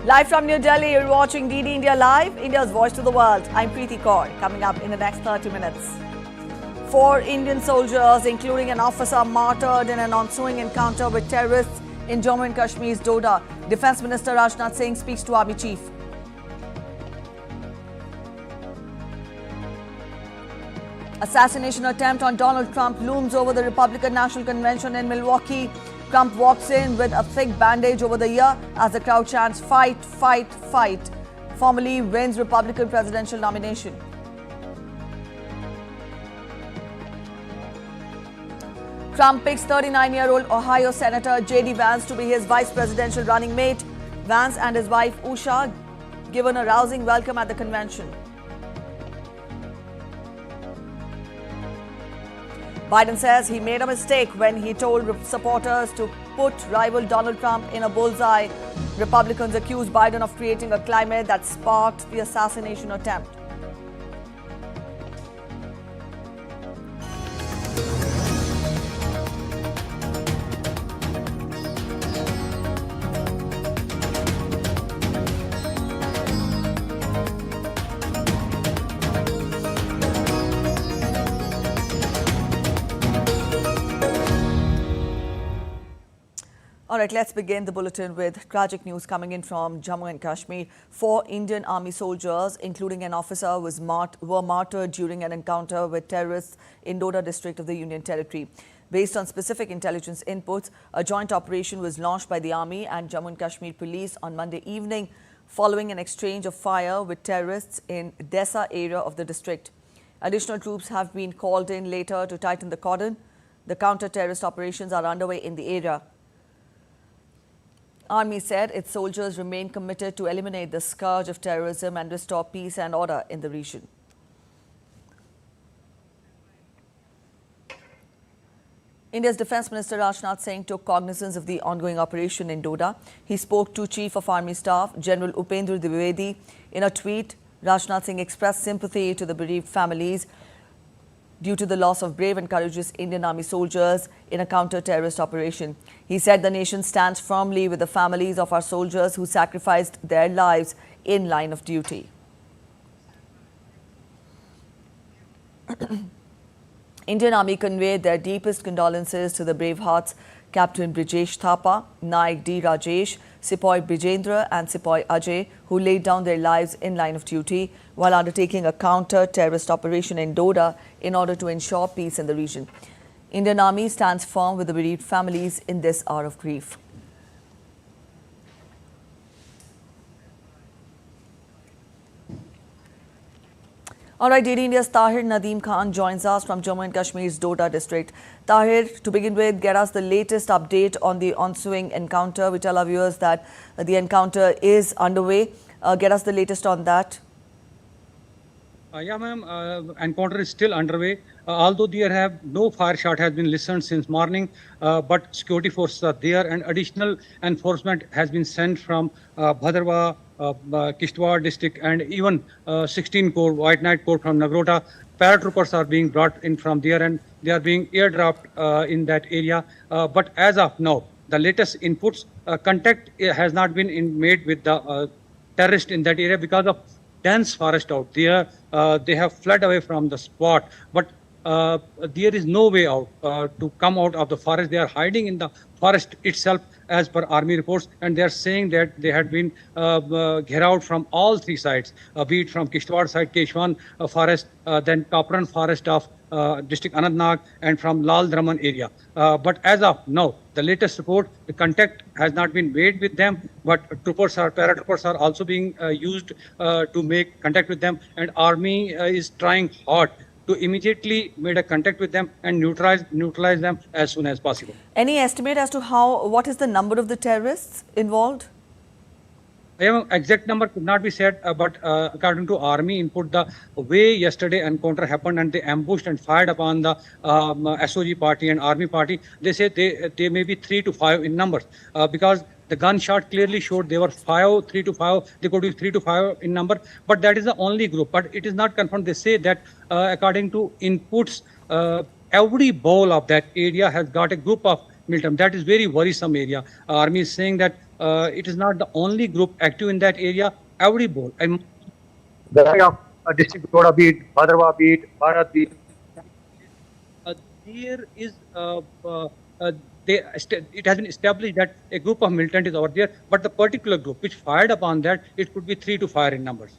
Live from New Delhi, you're watching DD India Live, India's voice to the world. I'm Preeti Kaur. Coming up in the next 30 minutes. 4 Indian soldiers, including an officer, martyred in an ensuing encounter with terrorists in Jammu and Kashmir's Doda. Defence Minister Rajnath Singh speaks to Army Chief. Assassination attempt on Donald Trump looms over the Republican National Convention in Milwaukee. Trump walks in with a thick bandage over the ear as the crowd chants, "Fight, fight, fight." Formally wins Republican presidential nomination. Trump picks 39-year-old Ohio Senator J.D. Vance to be his vice presidential running mate. Vance and his wife Usha given a rousing welcome at the convention. Biden says he made a mistake when he told supporters to put rival Donald Trump in a bullseye. Republicans accuse Biden of creating a climate that sparked the assassination attempt. All right, let's begin the bulletin with tragic news coming in from Jammu and Kashmir. 4 Indian Army soldiers, including an officer, were martyred during an encounter with terrorists in Doda district of the Union Territory. Based on specific intelligence inputs, a joint operation was launched by the Army and Jammu and Kashmir Police on Monday evening, following an exchange of fire with terrorists in Desa area of the district. Additional troops have been called in later to tighten the cordon. The counter-terrorist operations are underway in the area. Army said its soldiers remain committed to eliminate the scourge of terrorism and restore peace and order in the region. India's Defence Minister Rajnath Singh took cognizance of the ongoing operation in Doda. He spoke to Chief of Army Staff General Upendra Dwivedi. In a tweet, Rajnath Singh expressed sympathy to the bereaved families due to the loss of brave and courageous Indian Army soldiers in a counter-terrorist operation. He said the nation stands firmly with the families of our soldiers who sacrificed their lives in line of duty. Indian Army conveyed their deepest condolences to the brave hearts Captain Brijesh Thapa, Naik D. Rajesh, Sepoy Bijendra and Sepoy Ajay, who laid down their lives in line of duty while undertaking a counter-terrorist operation in Doda in order to ensure peace in the region. Indian Army stands firm with the bereaved families in this hour of grief. All right, DD India's Tahir Nadeem Khan joins us from Jammu and Kashmir's Doda district. Tahir, to begin with, get us the latest update on the ensuing encounter. We tell our viewers that the encounter is underway. Get us the latest on that. Yeah, ma'am, encounter is still underway. Although there have no fire shot has been listened since morning, but security forces are there and additional enforcement has been sent from Bhadarwa, Kishtwar district and even 16 Corps, White Knight Corps from Nagrota. Paratroopers are being brought in from there and they are being airdropped in that area. But as of now, the latest inputs, contact has not been made with the terrorists in that area because of dense forest out there. They have fled away from the spot, but there is no way out to come out of the forest. They are hiding in the forest itself as per army reports, and they are saying that they had been gherraud out from all 3 sides, be it from Kishtwar side, Keshwan forest, then Kapran forest of district Anantnag and from Lal Draman area. But as of now, the latest report, the contact has not been made with them, but paratroopers are also being used to make contact with them, and army is trying hard to immediately make a contact with them and neutralize them as soon as possible. Any estimate as to what is the number of the terrorists involved? Exact number could not be said, but according to army input, the way yesterday encounter happened and they ambushed and fired upon the SOG party and army party, they say they may be 3 to 5 in numbers because the gunshot clearly showed they were 3 to 5, they could be 3 to 5 in number, but that is the only group. But it is not confirmed. They say that according to inputs, every bowl of that area has got a group of militant. That is very worrisome area. Army is saying that it is not the only group active in that area. Every board, the area of district Doda beat, Bhadrava beat, Bharat beat. There is it has been established that a group of militant is over there, but the particular group which fired upon that, it could be 3 to 5 in numbers.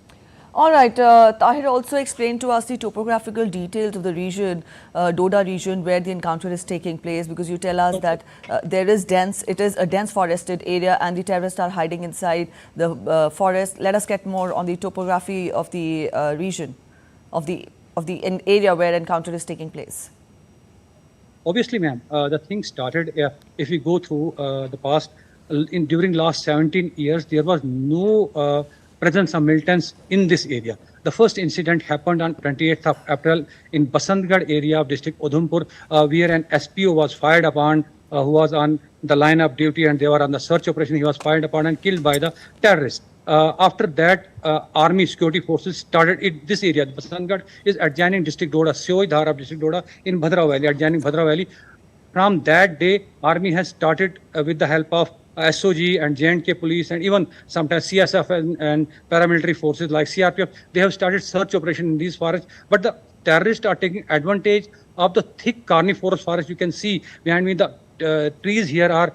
All right, Tahir, also explain to us the topographical details of the region, Doda region, where the encounter is taking place, because you tell us that it is a dense forested area and the terrorists are hiding inside the forest. Let us get more on the topography of the region, of the area where encounter is taking place. Obviously, ma'am, the thing started, if we go through the past, during last 17 years, there was no presence of militants in this area. The first incident happened on 28th of April in Basantgarh area of district Udhampur, where an SPO was fired upon, who was on the line of duty, and they were on the search operation. He was fired upon and killed by the terrorists. After that, army security forces started this area. Basantgarh is adjoining district Doda, Sioi Dhar of district Doda in Bhadra Valley, adjoining Bhadra Valley. From that day, army has started with the help of SOG and J&K police and even sometimes CSF and paramilitary forces like CRPF. They have started search operation in these forests, but the terrorists are taking advantage of the thick carnivorous forest. You can see behind me the trees here are,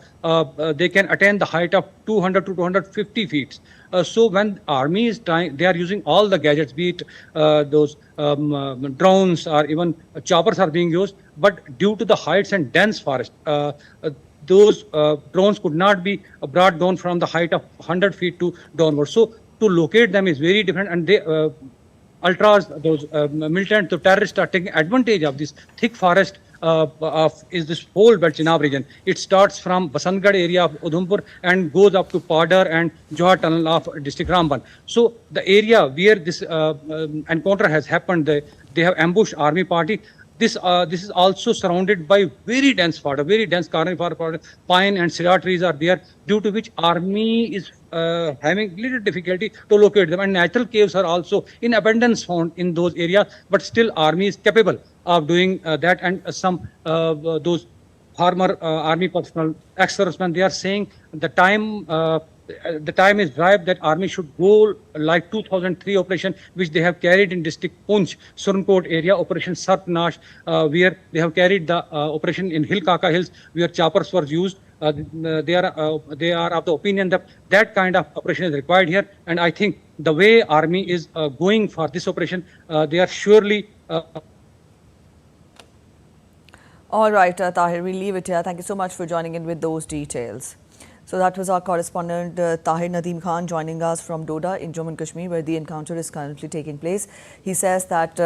they can attain the height of 200 to 250 feet. So when army is trying, they are using all the gadgets, be it those drones or even choppers are being used. But due to the heights and dense forest, those drones could not be brought down from the height of 100 feet to downward. So to locate them is very different, and they ultras, those militant, the terrorists are taking advantage of this thick forest is this whole belt Chenab region. It starts from Basantgarh area of Udhampur and goes up to Padar and Johar tunnel of district Ramban. So the area where this encounter has happened, they have ambushed army party. This is also surrounded by very dense forest, very dense carnivore forest. Pine and cedar trees are there, due to which army is having little difficulty to locate them. And natural caves are also in abundance found in those areas, but still army is capable of doing that. And some those former army personnel, ex-servicemen, they are saying the time is ripe that army should go like 2003 operation, which they have carried in district Poonch, Surankot area, Operation Sarpnash, where they have carried the operation in Hill Kaka Hills, where choppers were used. They are of the opinion that that kind of operation is required here. And I think the way army is going for this operation, they are surely. All right, Tahir, we'll leave it here. Thank you so much for joining in with those details. So that was our correspondent Tahir Nadeem Khan joining us from Doda in Jammu and Kashmir, where the encounter is currently taking place. He says that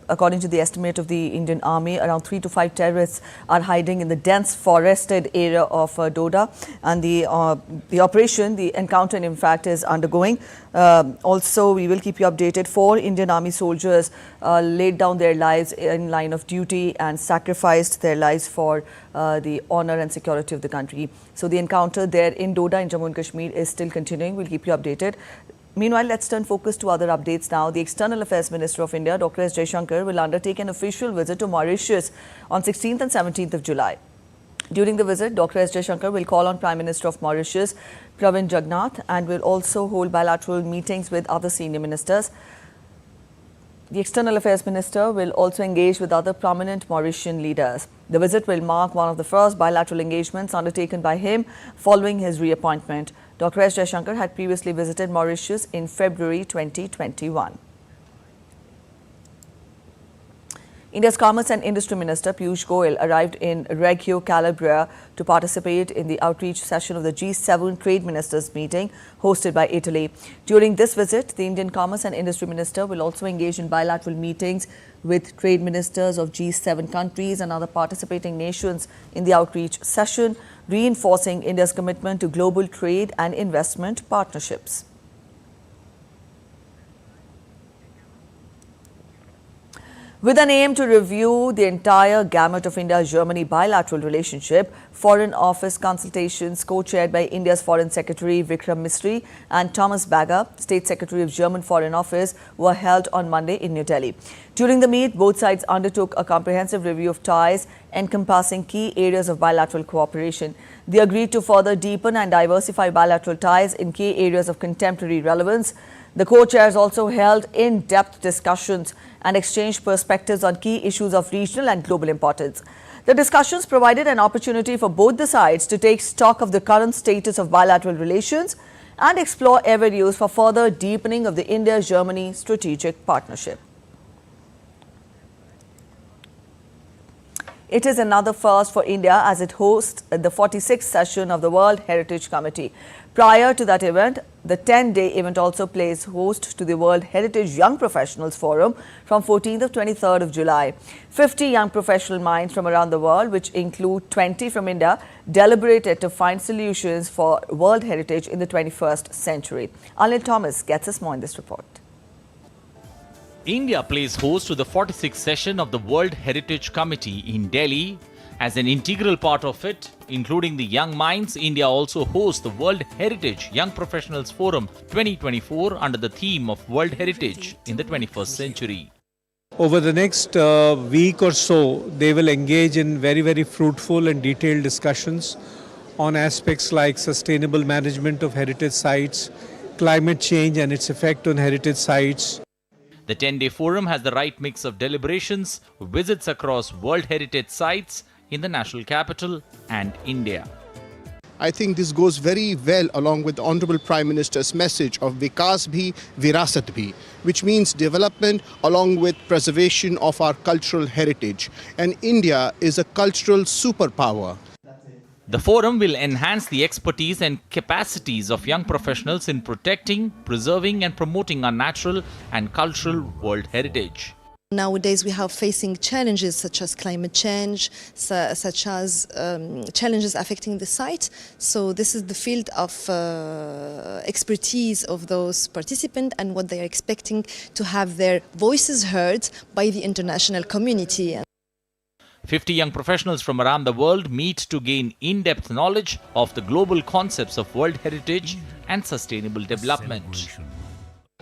according to the estimate of the Indian Army, around 3 to 5 terrorists are hiding in the dense forested area of Doda, and the operation, the encounter in fact is undergoing. Also, we will keep you updated. 4 Indian Army soldiers laid down their lives in line of duty and sacrificed their lives for the honor and security of the country. So the encounter there in Doda in Jammu and Kashmir is still continuing. We'll keep you updated. Meanwhile, let's turn focus to other updates now. The External Affairs Minister of India, Dr. S. Jaishankar, will undertake an official visit to Mauritius on 16th and 17th of July. During the visit, Dr. S. Jaishankar will call on Prime Minister of Mauritius, Pravind Jugnauth, and will also hold bilateral meetings with other senior ministers. The External Affairs Minister will also engage with other prominent Mauritian leaders. The visit will mark one of the first bilateral engagements undertaken by him following his reappointment. Dr. S. Jaishankar had previously visited Mauritius in February 2021. India's Commerce and Industry Minister Piyush Goyal arrived in Reggio Calabria to participate in the outreach session of the G7 Trade Ministers meeting hosted by Italy. During this visit, the Indian Commerce and Industry Minister will also engage in bilateral meetings with trade ministers of G7 countries and other participating nations in the outreach session, reinforcing India's commitment to global trade and investment partnerships. With an aim to review the entire gamut of India-Germany bilateral relationship, Foreign Office consultations co-chaired by India's Foreign Secretary Vikram Misri and Thomas Bagger, State Secretary of German Foreign Office, were held on Monday in New Delhi. During the meet, both sides undertook a comprehensive review of ties encompassing key areas of bilateral cooperation. They agreed to further deepen and diversify bilateral ties in key areas of contemporary relevance. The co-chairs also held in-depth discussions and exchanged perspectives on key issues of regional and global importance. The discussions provided an opportunity for both the sides to take stock of the current status of bilateral relations and explore avenues for further deepening of the India-Germany strategic partnership. It is another first for India as it hosts the 46th session of the World Heritage Committee. Prior to that event, the 10-day event also plays host to the World Heritage Young Professionals Forum from 14th to 23rd of July. 50 young professional minds from around the world, which include 20 from India, deliberated to find solutions for World Heritage in the 21st century. Anil Thomas gets us more in this report. India plays host to the 46th session of the World Heritage Committee in Delhi. As an integral part of it, including the Young Minds, India also hosts the World Heritage Young Professionals Forum 2024 under the theme of World Heritage in the 21st century. Over the next week or so, they will engage in very fruitful and detailed discussions on aspects like sustainable management of heritage sites, climate change and its effect on heritage sites. The 10-day forum has the right mix of deliberations, visits across World Heritage sites in the national capital and India. I think this goes very well along with the Honorable Prime Minister's message of Vikas Bhi, Virasat Bhi, which means development along with preservation of our cultural heritage. And India is a cultural superpower. The forum will enhance the expertise and capacities of young professionals in protecting, preserving and promoting our natural and cultural world heritage. Nowadays we are facing challenges such as climate change, such as challenges affecting the site. So this is the field of expertise of those participants and what they are expecting to have their voices heard by the international community. 50 young professionals from around the world meet to gain in-depth knowledge of the global concepts of world heritage and sustainable development.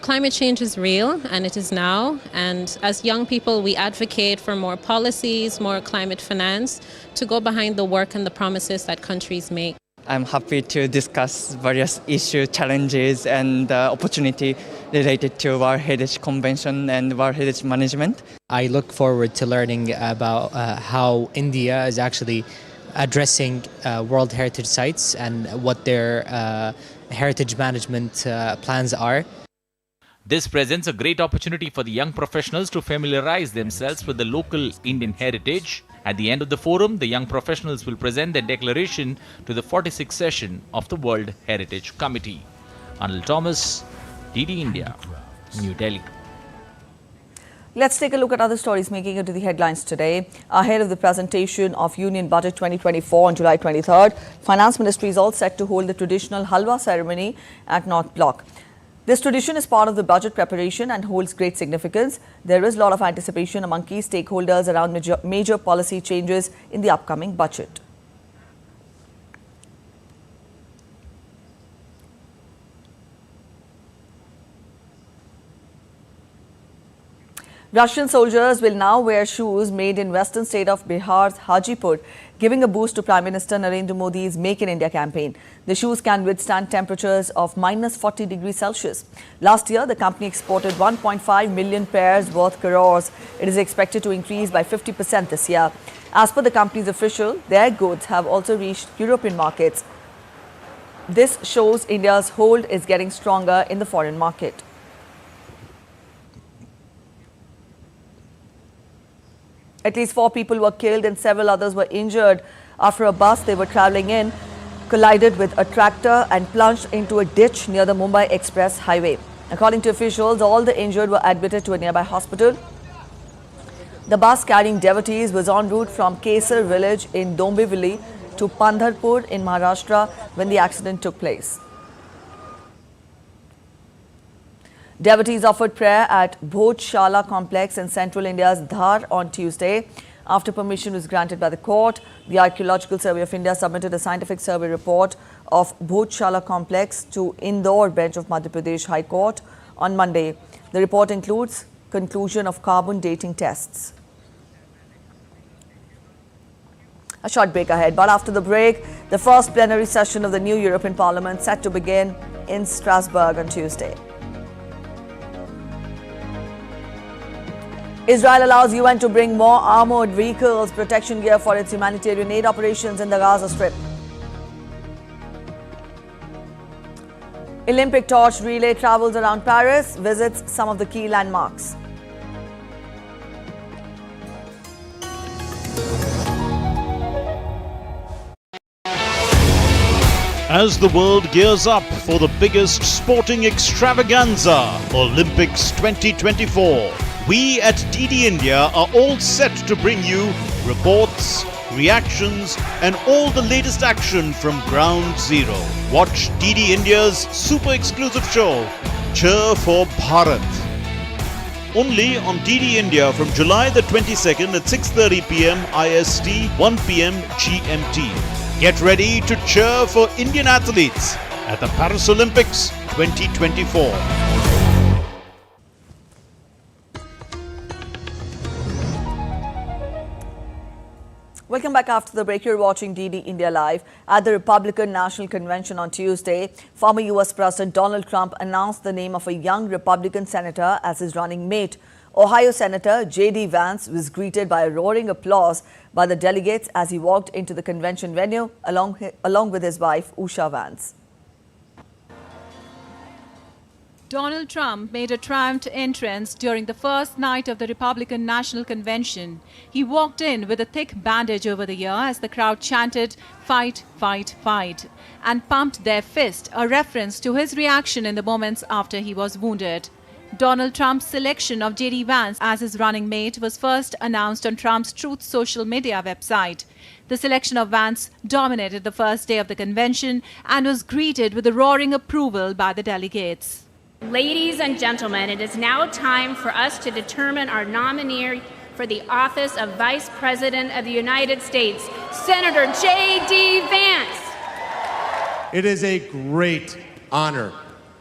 Climate change is real and it is now, and as young people we advocate for more policies, more climate finance to go behind the work and the promises that countries make. I'm happy to discuss various issues, challenges and opportunity related to World Heritage Convention and World Heritage Management. I look forward to learning about how India is actually addressing World Heritage sites and what their heritage management plans are. This presents a great opportunity for the young professionals to familiarize themselves with the local Indian heritage. At the end of the forum, the young professionals will present their declaration to the 46th session of the World Heritage Committee. Anil Thomas, DD India, New Delhi. Let's take a look at other stories making it to the headlines today. Ahead of the presentation of Union Budget 2024 on July 23rd, Finance Ministry is all set to hold the traditional Halwa ceremony at North Block. This tradition is part of the budget preparation and holds great significance. There is a lot of anticipation among key stakeholders around major policy changes in the upcoming budget. Russian soldiers will now wear shoes made in western state of Bihar's Hajipur, giving a boost to Prime Minister Narendra Modi's Make in India campaign. The shoes can withstand temperatures of minus 40 degrees Celsius. Last year, the company exported 1.5 million pairs worth crores. It is expected to increase by 50% this year. As per the company's official, their goods have also reached European markets. This shows India's hold is getting stronger in the foreign market. At least 4 people were killed and several others were injured after a bus they were travelling in collided with a tractor and plunged into a ditch near the Mumbai Express highway. According to officials, all the injured were admitted to a nearby hospital. The bus carrying devotees was en route from Kesar village in Dombivli to Pandharpur in Maharashtra when the accident took place. Devotees offered prayer at Bhotshala complex in central India's Dhar on Tuesday. After permission was granted by the court, the Archaeological Survey of India submitted a scientific survey report of Bhotshala complex to Indore bench of Madhya Pradesh High Court on Monday. The report includes conclusion of carbon dating tests. A short break ahead, but after the break, the first plenary session of the new European Parliament set to begin in Strasbourg on Tuesday. Israel allows UN to bring more armoured vehicles, protection gear for its humanitarian aid operations in the Gaza Strip. Olympic torch relay travels around Paris, visits some of the key landmarks. As the world gears up for the biggest sporting extravaganza, Olympics 2024, we at DD India are all set to bring you reports, reactions and all the latest action from Ground Zero. Watch DD India's super exclusive show, Cheer for Bharat. Only on DD India from July the 22nd at 6:30 p.m. IST, 1 p.m. GMT. Get ready to cheer for Indian athletes at the Paris Olympics 2024. Welcome back after the break. You're watching DD India Live. At the Republican National Convention on Tuesday, former US President Donald Trump announced the name of a young Republican senator as his running mate. Ohio Senator J.D. Vance was greeted by a roaring applause by the delegates as he walked into the convention venue along with his wife, Usha Vance. Donald Trump made a triumphant entrance during the first night of the Republican National Convention. He walked in with a thick bandage over the ear as the crowd chanted, "Fight, fight, fight," and pumped their fist, a reference to his reaction in the moments after he was wounded. Donald Trump's selection of J.D. Vance as his running mate was first announced on Trump's Truth social media website. The selection of Vance dominated the first day of the convention and was greeted with a roaring approval by the delegates. Ladies and gentlemen, it is now time for us to determine our nominee for the office of Vice President of the United States, Senator J.D. Vance. It is a great honor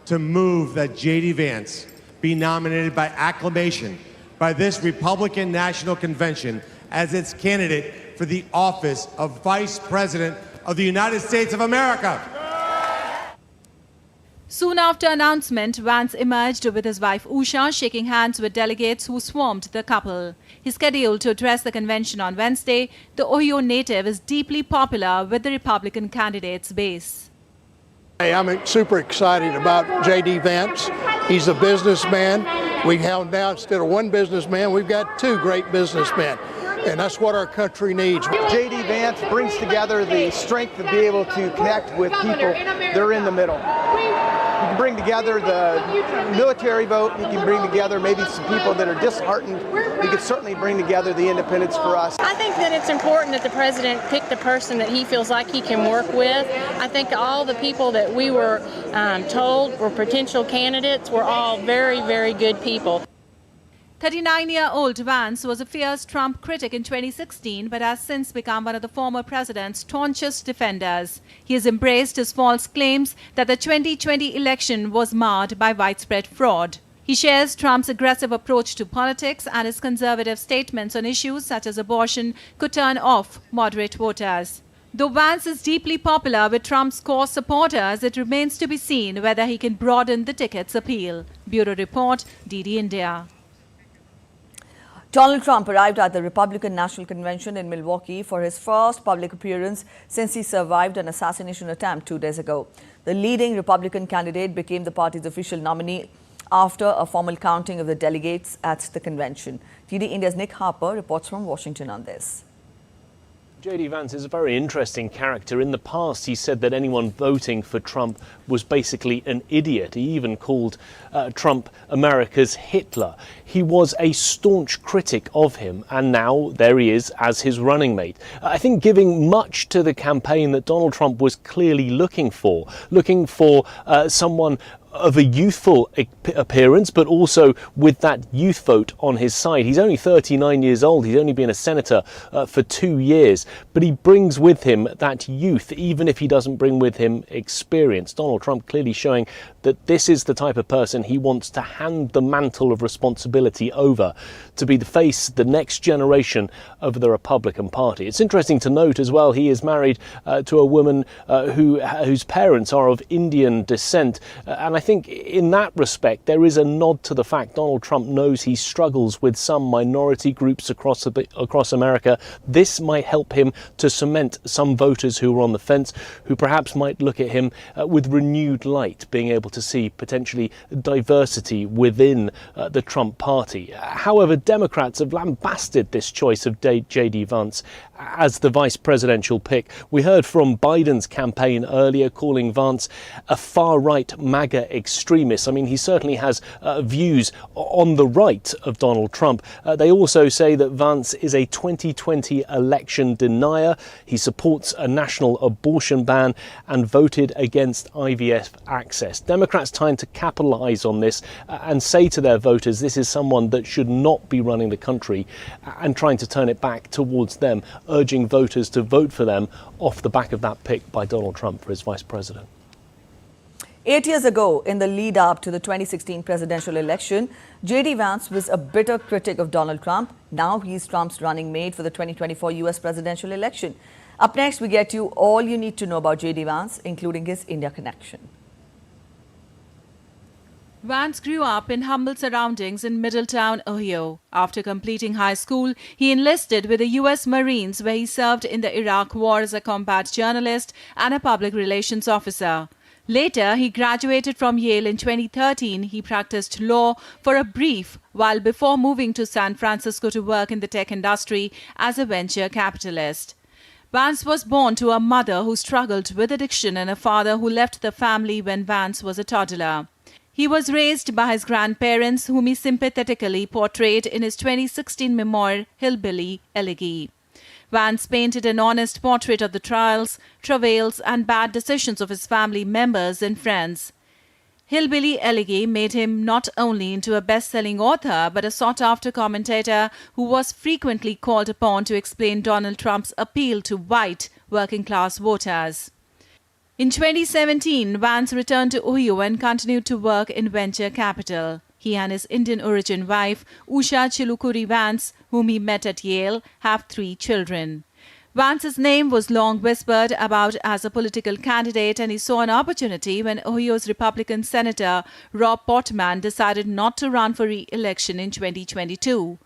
to move that J.D. Vance be nominated by acclamation by this Republican National Convention as its candidate for the office of Vice President of the United States of America. Soon after announcement, Vance emerged with his wife Usha, shaking hands with delegates who swarmed the couple. He's scheduled to address the convention on Wednesday. The Ohio native is deeply popular with the Republican candidates' base. Hey, I'm super excited about J.D. Vance. He's a businessman. We have now, instead of one businessman, we've got two great businessmen. And that's what our country needs. J.D. Vance brings together the strength to be able to connect with people that are in the middle. You can bring together the military vote. You can bring together maybe some people that are disheartened. You could certainly bring together the independents for us. I think that it's important that the president pick the person that he feels like he can work with. I think all the people that we were told were potential candidates were all very, very good people. 39-year-old Vance was a fierce Trump critic in 2016 but has since become one of the former president's staunchest defenders. He has embraced his false claims that the 2020 election was marred by widespread fraud. He shares Trump's aggressive approach to politics and his conservative statements on issues such as abortion could turn off moderate voters. Though Vance is deeply popular with Trump's core supporters, it remains to be seen whether he can broaden the ticket's appeal. Bureau Report, DD India. Donald Trump arrived at the Republican National Convention in Milwaukee for his first public appearance since he survived an assassination attempt 2 days ago. The leading Republican candidate became the party's official nominee after a formal counting of the delegates at the convention. DD India's Nick Harper reports from Washington on this. J.D. Vance is a very interesting character. In the past, he said that anyone voting for Trump was basically an idiot. He even called Trump America's Hitler. He was a staunch critic of him, and now there he is as his running mate. I think giving much to the campaign that Donald Trump was clearly looking for someone of a youthful appearance, but also with that youth vote on his side. He's only 39 years old. He's only been a senator for 2 years, but he brings with him that youth, even if he doesn't bring with him experience. Donald Trump clearly showing that this is the type of person he wants to hand the mantle of responsibility over, to be the face, the next generation of the Republican Party. It's interesting to note as well, he is married to a woman whose parents are of Indian descent, and I think in that respect there is a nod to the fact Donald Trump knows he struggles with some minority groups across America. This might help him to cement some voters who are on the fence, who perhaps might look at him with renewed light, being able to see potentially diversity within the Trump party. However, Democrats have lambasted this choice of J.D. Vance as the vice presidential pick. We heard from Biden's campaign earlier calling Vance a far-right MAGA extremist. I mean, he certainly has views on the right of Donald Trump. They also say that Vance is a 2020 election denier. He supports a national abortion ban and voted against IVF access. Democrats trying to capitalise on this and say to their voters this is someone that should not be running the country, and trying to turn it back towards them, urging voters to vote for them off the back of that pick by Donald Trump for his vice president. 8 years ago, in the lead up to the 2016 presidential election, J.D. Vance was a bitter critic of Donald Trump. Now he's Trump's running mate for the 2024 US presidential election. Up next, we get you all you need to know about J.D. Vance, including his India connection. Vance grew up in humble surroundings in Middletown, Ohio. After completing high school, he enlisted with the U.S. Marines, where he served in the Iraq War as a combat journalist and a public relations officer. Later, he graduated from Yale in 2013. He practiced law for a brief while before moving to San Francisco to work in the tech industry as a venture capitalist. Vance was born to a mother who struggled with addiction and a father who left the family when Vance was a toddler. He was raised by his grandparents, whom he sympathetically portrayed in his 2016 memoir, Hillbilly Elegy. Vance painted an honest portrait of the trials, travails, and bad decisions of his family members and friends. Hillbilly Elegy made him not only into a best-selling author, but a sought-after commentator who was frequently called upon to explain Donald Trump's appeal to white, working-class voters. In 2017, Vance returned to Ohio and continued to work in venture capital. He and his Indian-origin wife, Usha Chilukuri Vance, whom he met at Yale, have 3 children. Vance's name was long whispered about as a political candidate, and he saw an opportunity when Ohio's Republican Senator Rob Portman decided not to run for re-election in 2022.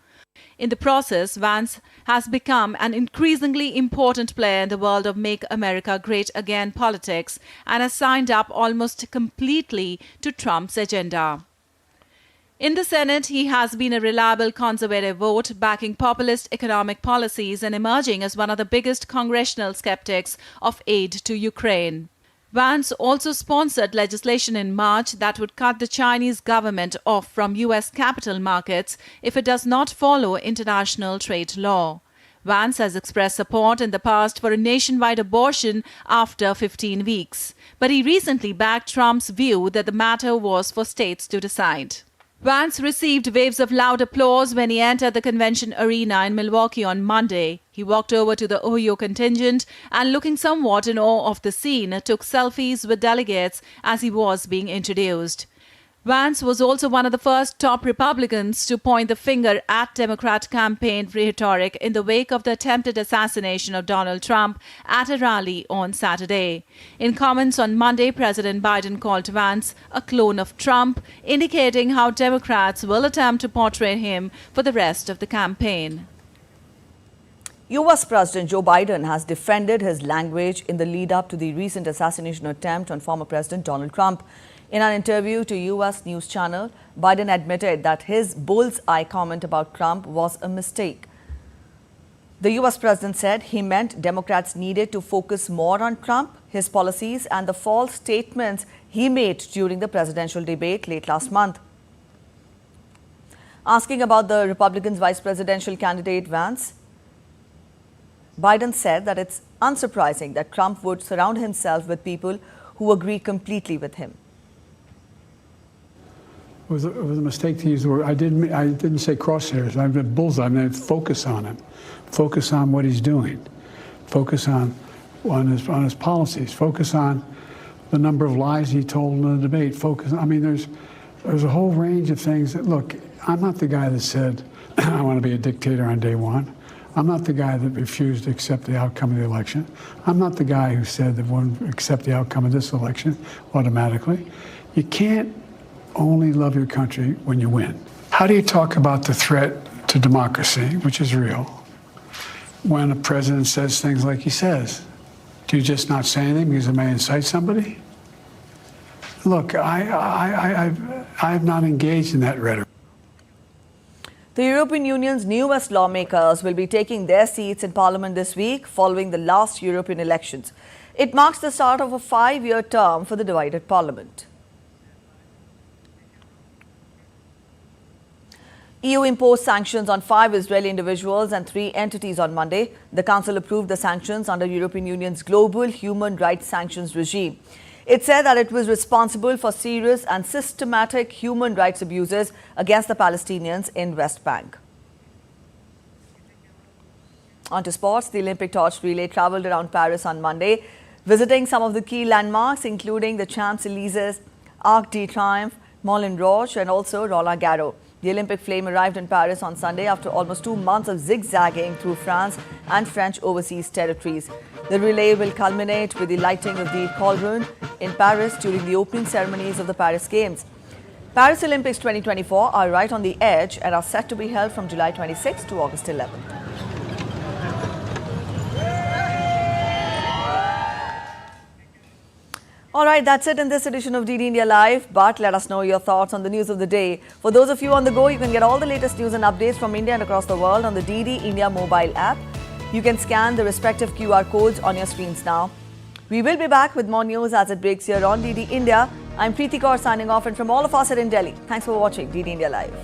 In the process, Vance has become an increasingly important player in the world of Make America Great Again politics and has signed up almost completely to Trump's agenda. In the Senate, he has been a reliable conservative vote, backing populist economic policies and emerging as one of the biggest congressional skeptics of aid to Ukraine. Vance also sponsored legislation in March that would cut the Chinese government off from U.S. capital markets if it does not follow international trade law. Vance has expressed support in the past for a nationwide abortion after 15 weeks, but he recently backed Trump's view that the matter was for states to decide. Vance received waves of loud applause when he entered the convention arena in Milwaukee on Monday. He walked over to the Ohio contingent and, looking somewhat in awe of the scene, took selfies with delegates as he was being introduced. Vance was also one of the first top Republicans to point the finger at Democrat campaign rhetoric in the wake of the attempted assassination of Donald Trump at a rally on Saturday. In comments on Monday, President Biden called Vance a clone of Trump, indicating how Democrats will attempt to portray him for the rest of the campaign. US President Joe Biden has defended his language in the lead-up to the recent assassination attempt on former President Donald Trump. In an interview to US news channel, Biden admitted that his bull's-eye comment about Trump was a mistake. The US president said he meant Democrats needed to focus more on Trump, his policies, and the false statements he made during the presidential debate late last month. Asking about the Republicans' vice presidential candidate Vance, Biden said that it's unsurprising that Trump would surround himself with people who agree completely with him. It was a mistake to use the word. I didn't say crosshairs. I meant bullseye. I meant focus on him. Focus on what he's doing. Focus on his policies. Focus on the number of lies he told in the debate. Focus. I mean, there's a whole range of things that, look, I'm not the guy that said I want to be a dictator on day one. I'm not the guy that refused to accept the outcome of the election. I'm not the guy who said that won't accept the outcome of this election automatically. You can't only love your country when you win. How do you talk about the threat to democracy, which is real, when a president says things like he says? Do you just not say anything because it may incite somebody? Look, I have not engaged in that rhetoric. The European Union's newest lawmakers will be taking their seats in Parliament this week following the last European elections. It marks the start of a 5-year term for the divided Parliament. EU imposed sanctions on 5 Israeli individuals and 3 entities on Monday. The Council approved the sanctions under European Union's global human rights sanctions regime. It said that it was responsible for serious and systematic human rights abuses against the Palestinians in West Bank. On to sports. The Olympic torch relay travelled around Paris on Monday, visiting some of the key landmarks, including the Champs-Élysées, Arc de Triomphe, Moulin Rouge, and also Roland Garros. The Olympic flame arrived in Paris on Sunday after almost 2 months of zigzagging through France and French overseas territories. The relay will culminate with the lighting of the cauldron in Paris during the opening ceremonies of the Paris Games. Paris Olympics 2024 are right on the edge and are set to be held from July 26 to August 11. All right, that's it in this edition of DD India Live. But let us know your thoughts on the news of the day. For those of you on the go, you can get all the latest news and updates from India and across the world on the DD India mobile app. You can scan the respective QR codes on your screens now. We will be back with more news as it breaks here on DD India. I'm Preeti Kaur signing off, and from all of us at In Delhi, thanks for watching DD India Live.